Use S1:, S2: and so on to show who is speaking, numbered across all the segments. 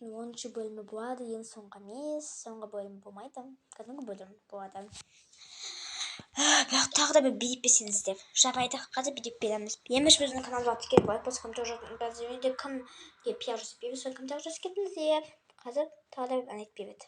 S1: менің 10-шы бөлімі болады, ең соңғы емес, соңғы бөлім болмайды, кәдімгі бөлім болады. Бірақ тағы да бір билетпесеңіз деп жарайды, қазір билеп береміз. Еміш біздің каналға тіркеліп алып, біз комментарийде кімге пиар жасап береміз, соны комментарий жасап кетіңіздер. Қазір тағы да бір ән айтып береді.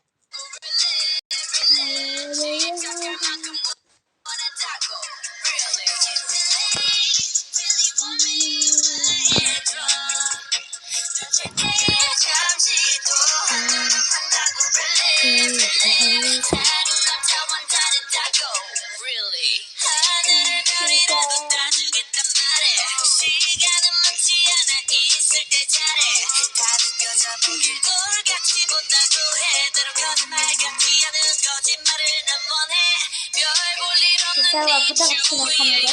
S1: Güzel fotoğrafını kamera.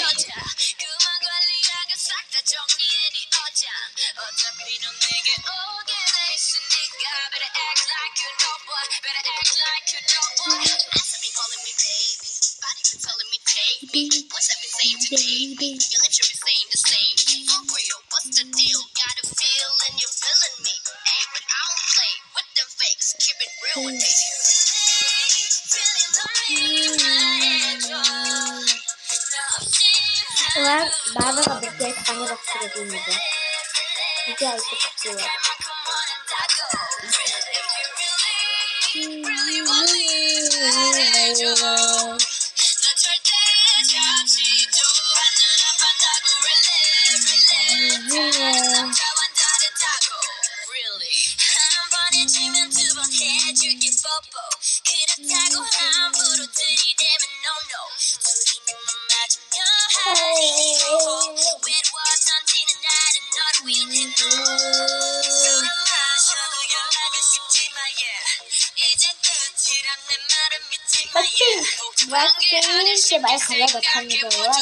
S1: Ulan bazı kadar tane baktırabilirim dedi. İki ayda çıkıyor. 제발 가려고 다니고요.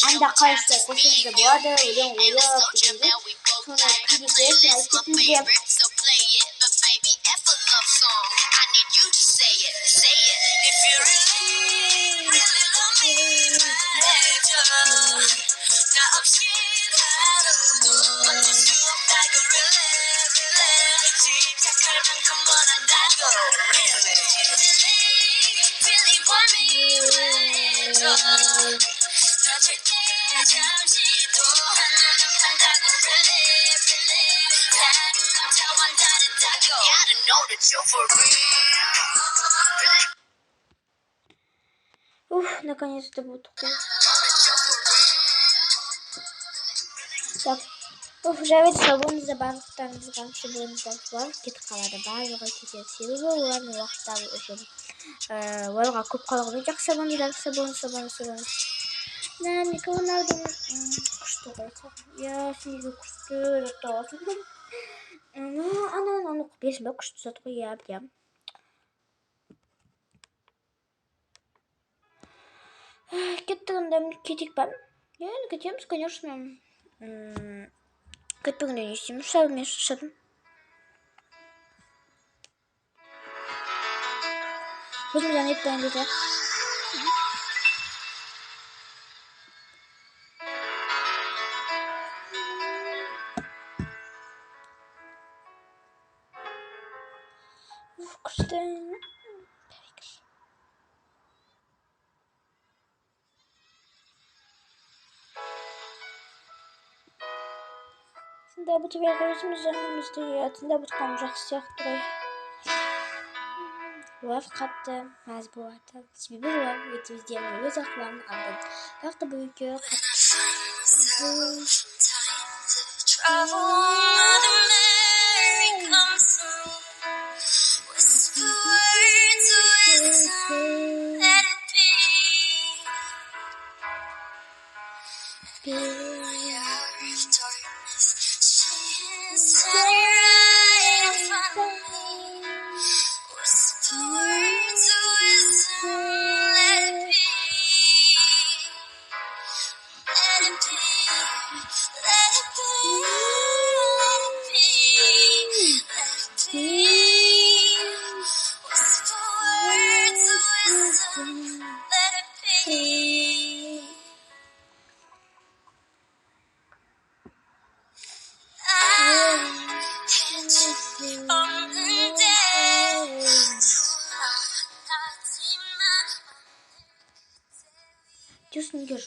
S1: 안다 카이스 고생이 뭐하든 우령 오려 비긴데 손에 피기게 아이스피게 наконец-то будет такой. Так, жарить салон забавтан забавшы болыңыздар бар. Кетіп қалады барлығы кетеді. Себебі олардың уақыттары уже оларға көп қалғаны жақсы болыңыздар. Микрофондардың күшті қойса. Я сенде күшті жаттауасың. Ана бесін бе күшті зат қой, я білем. Кетик ба? Кетеміз, конечно. Кетпегенде не істейміз? Шабымен шашадым. Өзімізден етпейін дейді. Күшті. Тыңдап отырып өзіміз жанымызды тыңдап отырған жақсы сияқты ғой. Олар қатты мәз болады. Себебі олар өздерінің өз ақыларын алды. Бірақ та бұл екеуі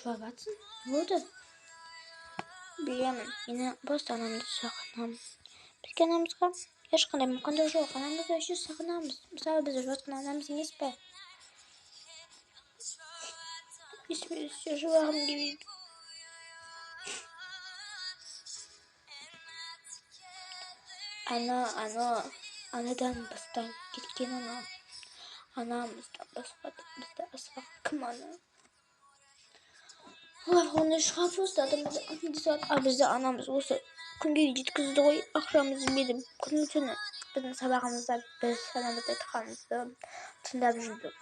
S1: жылап жатсың? Не болды? Білемін, мені просто анамды сағынамын. Бізге анамызға ешқандай мүмкіндік жоқ. Анамызды вообще сағынамыз. Мысалы, біз жатқан анамыз емес пе? Есіме жылағым келеді. Анадан бастан кеткен ана. Анамыздан басқа бізді асыраған кім ана? Олар оны шығарып тастады, бізді анамыз осы күнге жеткізді ғой. Ақшамызды беріп күні түні біздің сабағымызда біз анамызды айтқанымызды тыңдап жүрдік.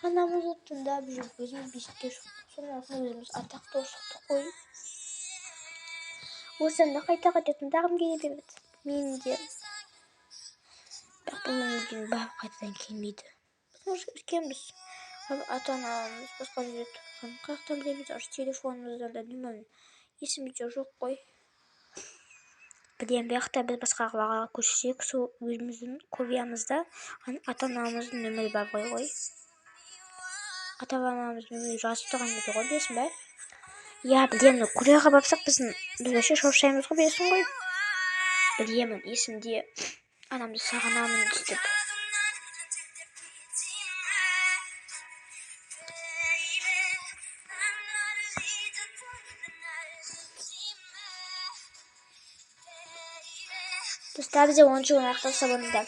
S1: Анамызды тыңдап жүріп өзіміз бесікке шықтық. Содан кейін өзіміз атақты шықтық қой. Осыны да қайта тыңдағым келе береді. Мен де. Бірақ бұл өмірден бәрі қайтадан келмейді. Біз үлкенбіз. Ата-анамыз басқа жерде тұрған. Қаяқтан білеміз, аж телефонымыздан да білмеймін. Есімізде жоқ қой. Білем, бірақ біз басқа қалаға көшсек, сол өзіміздің копиямызда ата-анамыздың нөмірі бар ғой. Ата-анамыздың нөмірі жазып тұрған еді ғой, білесің бе? Я, білемін, кореяға барсақ біз вообще шаршаймыз ғой, білесің ғой. Білемін, есімде анамды сағынамын деп. Достар, бізде 10 жыл аяқталса болыңыздар.